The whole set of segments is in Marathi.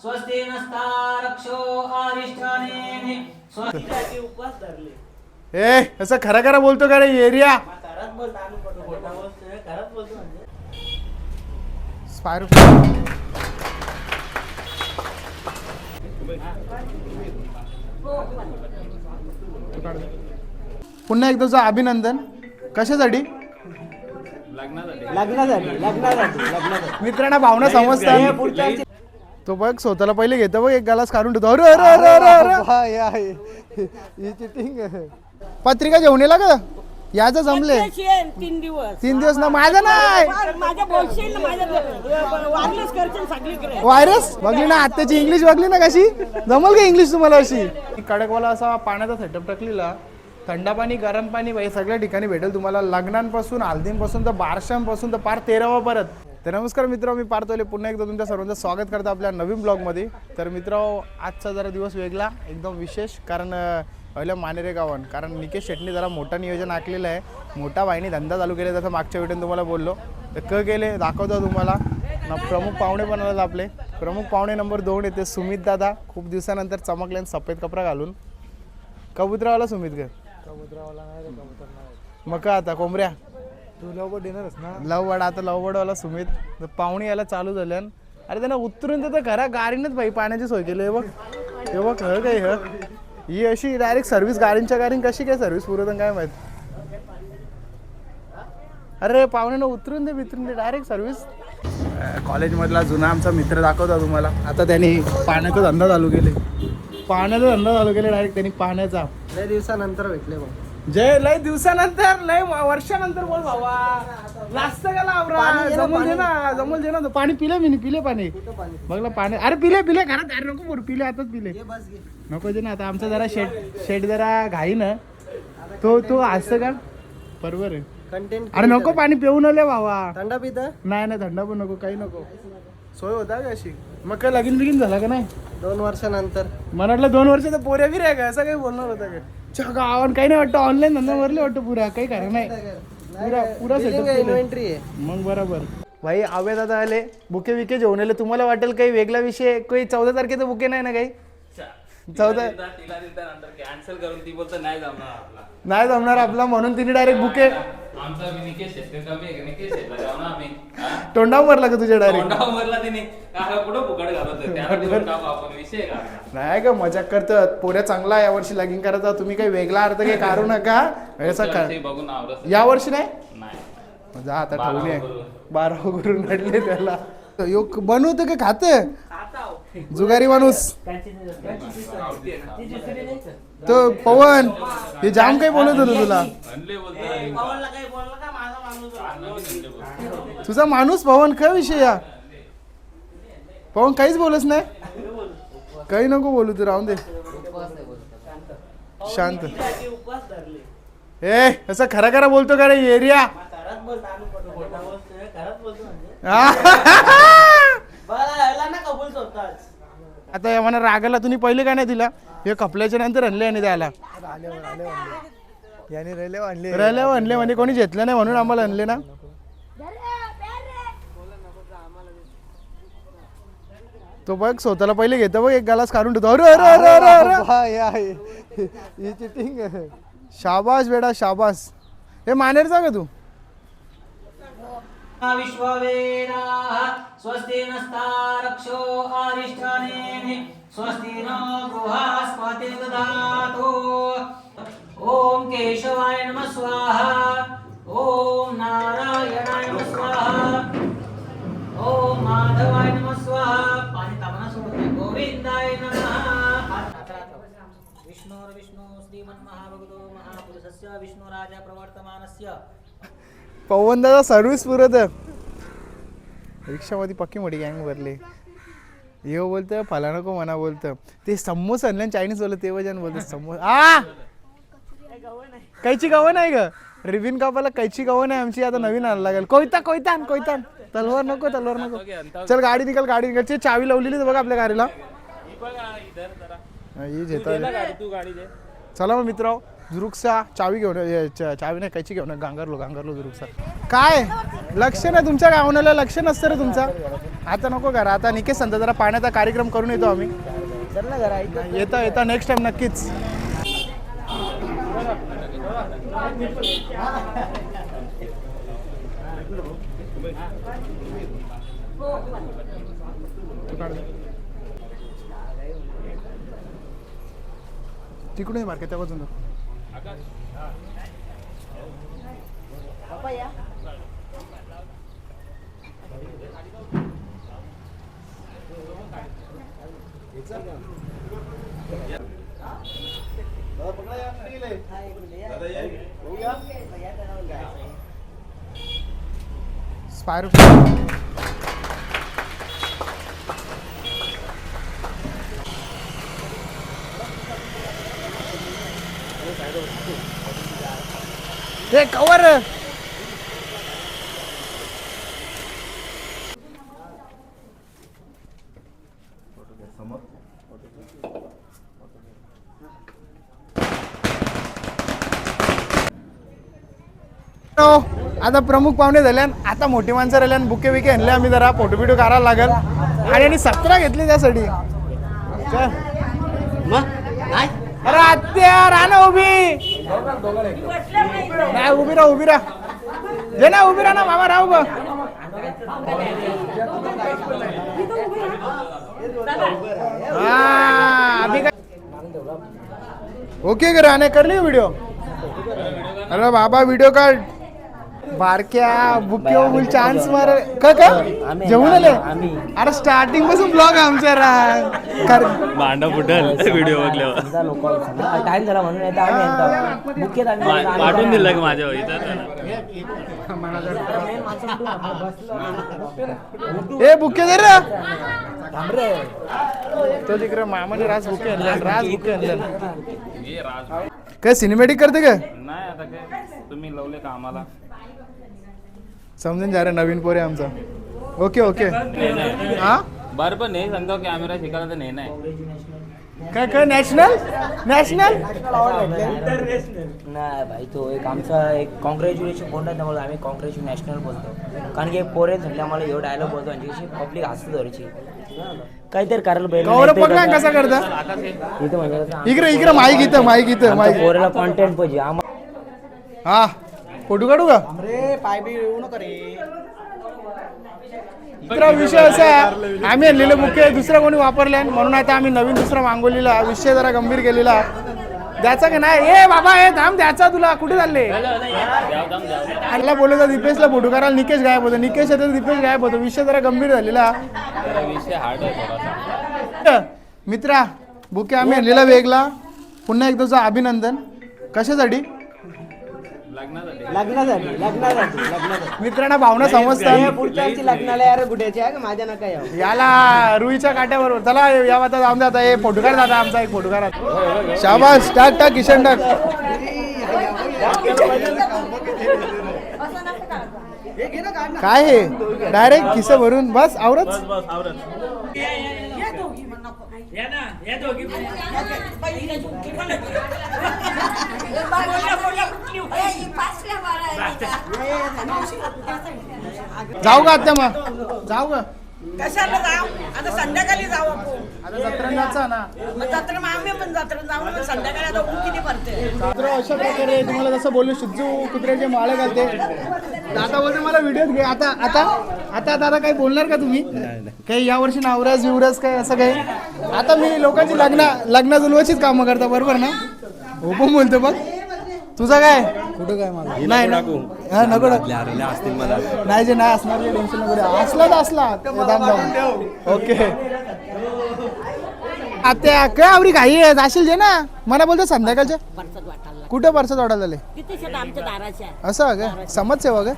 स्वस्ति नस्तारक्षो अरिष्ठानेमिः स्वस्ति उपवास धरले. असं खरं खरं बोलतो का रे एरिया खरंच बोलतो आम्ही खोटं बोलतोय. खरंच बोलतो म्हणजे स्पायरो पुन्हा एकदाचं अभिनंदन. कशासाठी? लग्नासाठी मित्रांना भावना समजतात. तो बघ स्वतःला पहिले घेतो बघ, एक गालास काढून ठेवतो. अरे अरे अरे अरे अरे ही चिटिंग पत्रिका घेऊन येला का? याचं जमले 3 दिवस 3 दिवस ना. माझं नाही माझ्या बोलशील ना, माझ्या वायरलेस करशील सगळीकडे. व्हायरस बघली ना, आत्ताची इंग्लिश बघली ना कशी जमल का इंग्लिश तुम्हाला अशी. कडकवाला असा पाण्याचा सेटअप टाकलेला. थंड पाणी, गरम पाणी बाई सगळ्या ठिकाणी भेटेल तुम्हाला. लग्नांपासून, हल्दींपासून तर बारशांपासून तर पार 13वा परत. तर नमस्कार मित्र, मी पार्थोले पुन्हा एकदा तुमच्या सर्वांचं स्वागत करतो आपल्या नवीन ब्लॉगमध्ये. तर मित्र, आजचा जरा दिवस वेगळा एकदम विशेष, कारण पहिलं मानेरे गावन, कारण निकेश शेट्टी जरा मोठा नियोजन आखलेलं आहे. मोठा बाईने धंदा चालू केला, जसं मागच्या व्हिडिओत तुम्हाला बोललो. तर केले दाखवतो तुम्हाला ना. प्रमुख पाहुणे पण आले आपले. प्रमुख पाहुणे नंबर 2 येते सुमित दादा. खूप दिवसानंतर चमकले सफेद कपडा घालून. कबुतरावाला सुमित ग कबुतरावाला नाही रे, कबूतर नाही. मग का आता कोंबड्या तू लवकर देणारच ना. लवबड, आता लवबडवाला सुमित. तर पाहुणे यायला चालू झाल्यान. अरे त्यांना उतरून तर घरा गाडीनच बाई पाण्याची सोय केली. हे बघ हे बघ ह काय ह ही अशी डायरेक्ट सर्व्हिस. गाडींच्या गाडीन कशी काय सर्व्हिस पुरवत काय माहित. अरे पाहुण्यांना उतरून दे बितरून दे, डायरेक्ट सर्व्हिस. कॉलेजमधला जुना आमचा मित्र दाखवता तुम्हाला. आता त्यांनी पाण्याचा धंदा चालू केले. पाण्याचा धंदा चालू केले डायरेक्ट त्यांनी पाण्याचा. लय दिवसानंतर भेटले मग. जय लय दिवसानंतर, लय वर्षानंतर बोल भावा. लास्ट का लावरा जमल दे ना, जमल दे ना. पाणी पिले मी, पिले पाणी बघला पाणी. अरे पिले पिले घरात. अरे नको बोल, पिले आताच पिले. नको दे ना. आता आमचा जरा शेट जरा घाई ना. तो असं का बरोबर आहे. कंटेंट. अरे नको पाणी पिऊ नये भावा. थंडा पिता? नाही नाही थंडा पण नको, काही नको. सोय होता का अशी? मग काय लगीन बिगीन झाला का नाही? 2 वर्षानंतर. म्हटलं 2 वर्ष तर पोऱ्या बिऱ्या का असं काही बोलणार होता का? गावान काही नाही वाटतं. ऑनलाईन धंदा भरले वाटतं पुरा. काही खरं नाही. पुरा सेटअप इन्व्हेंटरी आहे मग बरोबर. भाई आवे दादा आले, बुके विके जेवण आले. तुम्हाला वाटेल काही वेगळा विषय, काही 14 तारखेचा बुके नाही ना काही? 14 कॅन्सल करून ती बोलतो नाही जमणार आपला. नाही जमणार आपला, म्हणून तिने डायरेक्ट बुके आमचा निकेश शेट्टी कमी आहे. निकेश शेट्टीला जाऊ ना आम्ही. तोंडावर मारला का तुझ्या डायरेक्ट? तोंडावरला तिने कुठं फुकट घालत त्याला देऊन टाकू आपण. विषय का नाही का मजाक करतात. पोऱ्या चांगला यावर्षी लगीन करायचा. तुम्ही काही वेगळा अर्थ काही काढू नका. बघून आवडत या वर्षी नाही नाही. जा आता ठेवून आहे. 12 करून घडले त्याला. यो बनवतं का खातं? जुगारी माणूस तो पवन. हे जाम काही बोलत होतो तुला. तुझा माणूस पवन. काय विषय या पवन? काहीच बोलत नाही. काही नको बोलू तू, राहून दे शांत. उपवास धरले. असं खरं खरं बोलतो का रे एरिया खरंच बोलतो आम्ही खोटं बोलतोय. खरंच बोलतो म्हणजे ना कबूल स्वतःच. आता या म्हणा रागाला तुम्ही पहिले काय नाही दिला? हे कपल्याच्या नंतर आणले आणि द्यायला याने रेल्वे आणले. आणले म्हणजे कोणी घेतलं नाही म्हणून आम्हाला आणले ना. तो बघ स्वतःला पहिले घेतो बघ, एक गालास काढून ठेवतो. अरे अरे अरे अरे अरे ही चिटिंग. शाबास बेटा शाबास. हे मानेरचा का तू? विश्ववेदाः स्वस्ति नस्तारक्षो अरिष्ठानेमिः स्वस्ति नो गृहस्पतिर्दधातु. ओम केशवाय नमः स्वाहा. ओम नारायणाय नमः स्वाहा. ओम माधवाय नमः स्वाहा. पाणी तापना सोडून गोविंदाय नमः. विष्णु श्रीमन्महाभगवतो महापुरुषस्य विष्णुराजा प्रवर्तमानस्य. पवन दादा सर्व्हिस पुरत. रिक्षामध्ये पक्की मोठी गँग भरले. ये बोलतं फला नको म्हणा बोलतं. ते समोसा आणले चायनीज बोलत ते वजन बोलत समोसा. कैची गावं नाही ग. रिबिन कापाला कैची गावं नाही आमची. आता नवीन आणायला लागेल. कोयतान तलवार नको. चल गाडी निघाल. गाडी चावी लावलेली बघा आपल्या गाडीला. चला मग मित्र, जुरुकसा चावी घेऊन. चावी नाही कैची घेऊन गांगरलो जुरुकसा. काय लक्ष नाही तुमच्या गावण्याला? लक्ष नसतं रे तुमचा. आता नको करा, आता निकेश संत जरा पाण्याचा कार्यक्रम करून येतो आम्ही. चल ना घरा येता नेक्स्ट टाइम नक्कीच. तिकडून मार्के त्या बाजून स्पायरो. हे कवर आता प्रमुख पाहुणे झाल्यान, आता मोठी माणसं राहिल्यान, बुके बिके आणले आम्ही, जरा फोटो बिटो काढायला लागल. आणि 17 घेतली त्यासाठी. अरे आत्या राहा ना उभी. नाही उभी राहा जे ना उभी राहा ना मामा, राहू ग. अभी काय ओके करा कर ली व्हिडिओ. अरे बाबा व्हिडिओ काढ. बारक्या बुके बोल चान्स मार का जेवून आले. अरे स्टार्टिंग पासून ब्लॉग आमचा भांडा फुटल व्हिडिओ बघल्यावर. टाइम झाला म्हणून नाही तर आम्ही बुकेत पाठवून दिलं की माझ्या ए बुके दे रे. तो तिकडे मामाने राज बुके आणले. काय सिनेमॅटिक करते का? नाही आता काय तुम्ही लावले का आम्हाला समजून जा रे, नवीन पोरे आमचा. ओके हा बरं पण नाही सांगतो कॅमेरा शिकायला तर नाही काय नॅशनल नाही भाई. तो एक आमचा एक कॉंग्रॅच्युलेशन बोलतात ना, आम्ही कॉंग्रॅच्युलेशन नॅशनल बोलतो. कारण की पोरे झाले आम्हाला एवढं डायलॉग बोलतो आणि पब्लिक हसत धरची काहीतरी करायला पाहिजे. बघ ना कसा करता. इथं म्हणजे इकडे माईक इथं पोरेला कॉन्टेंट पाहिजे. हा फोटो काढू का? अरे पाय बी येऊ नको रे. दुसरा विषय असा आहे, आम्ही आणलेले बुके दुसरा कोणी वापरले म्हणून आता आम्ही नवीन दुसरा मागवलेला. विषय जरा गंभीर गेलेला द्याचा का नाही. ए बाबा हे थांब द्याचा तुला कुठे चालले. आला बोलतो दीपेशला फोटो करायला, निकेश गायब होतो. निकेश येतो दीपेश गायब होतो. विषय जरा गंभीर झालेला. विषय हार्ड आहे थोडासा. मित्रा बुके आम्ही आणलेला वेगला. पुन्हा एकदा अभिनंदन. कशासाठी? लग्नासाठी मित्रांना भावना समजतात. पुढच्या वर्षी लग्नाला यार गुड्याची आहे का माझ्या नका यावं. याला रुईच्या काट्याबरोबर चला या आता जाऊन जाता. हे फोटो काढ दादा आमचा एक फोटो काढा. शाबास टाक किशन टाक. काय हे डायरेक्ट खिसे भरून बस आवरच. जाऊ का आता मग जाऊ का? कशाला जाऊ आता संध्याकाळी जाऊ आपण. आता जत्रा ना जत्रा मग आम्ही पण जत्रा जाऊ ना. संध्याकाळी आता ऊन किती पडते. जत्रा अशा प्रकारे तुम्हाला जसं बोललो शिजू कुत्र्याचे माळे घालते. दादा बोलते मला व्हिडिओ घे. आता दादा काही बोलणार का तुम्ही? काही यावर्षी नावराज विवराज काय असं काही? आता मी लोकांची लग्न जुलवाचीच कामं करता बरोबर ना? हो पण बोलतो बघ. तुझा काय कुठं काय मला नाही ना हा नको नाही जे नाही असणार टेन्शन नको. असला ओके. आता काय आवरी काही आहे जाशील जे ना मला बोलतो संध्याकाळच्या कुठं परसात वाटायला झाले किती आमच्या दाराच्या असं काय समाजसेवा काय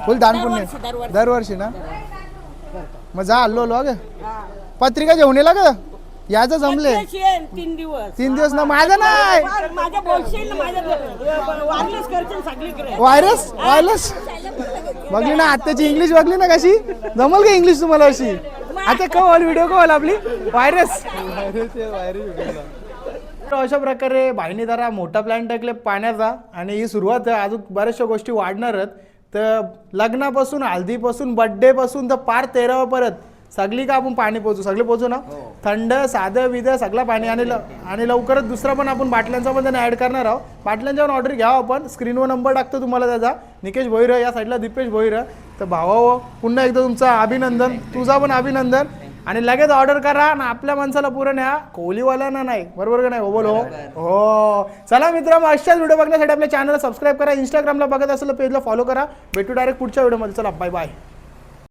बोल दान पुण्य दरवर्षी ना. मग जा आलो ग पत्रिका जेवण येला का याचं जमले 3 दिवस ना. माझा नाही माझ्या बोलशील वायरलेस करशील सगळीकडे. वायरलेस बघली ना आत्ताची इंग्लिश बघली ना कशी जमल का इंग्लिश तुम्हाला अशी. आता कॉल व्हिडिओ कॉल आपली व्हायरस. अशा प्रकारे भाईने जरा मोठा प्लॅन टाकले पाण्याचा आणि ही सुरुवात आहे. अजून बऱ्याचशा गोष्टी वाढणारच. तर लग्नापासून हल्दीपासून बड्डे पासून तर पार 13 परत सगळी का आपण पाणी पोचू सगळे पोचू ना थंड साधं विध सगळं पाणी आणि लवकरच दुसरा पण आपण बाटल्यांचा पण त्यांना ऍड करणार आहोत. बाटल्यांच्या पण ऑर्डर घ्या आपण. स्क्रीनवर नंबर टाकतो तुम्हाला त्याचा. निकेश भोईर या साईडला दीपेश भोईर. तर भावा पुन्हा एकदा तुमचं अभिनंदन, तुझा पण अभिनंदन. आणि लगेच ऑर्डर करा ना आपल्या माणसाला पुरं न्या, कोहलीवाल्यांना नाही. बरोबर का नाही हो बोलो हो. चला मित्रांनो अशाच व्हिडिओ बघण्यासाठी आपल्या चॅनलला सबस्क्राईब करा. इंस्टाग्रामला बघत असेल पेजला फॉलो करा. भेटू डायरेक्ट पुढच्या व्हिडिओमध्ये. चला बाय बाय.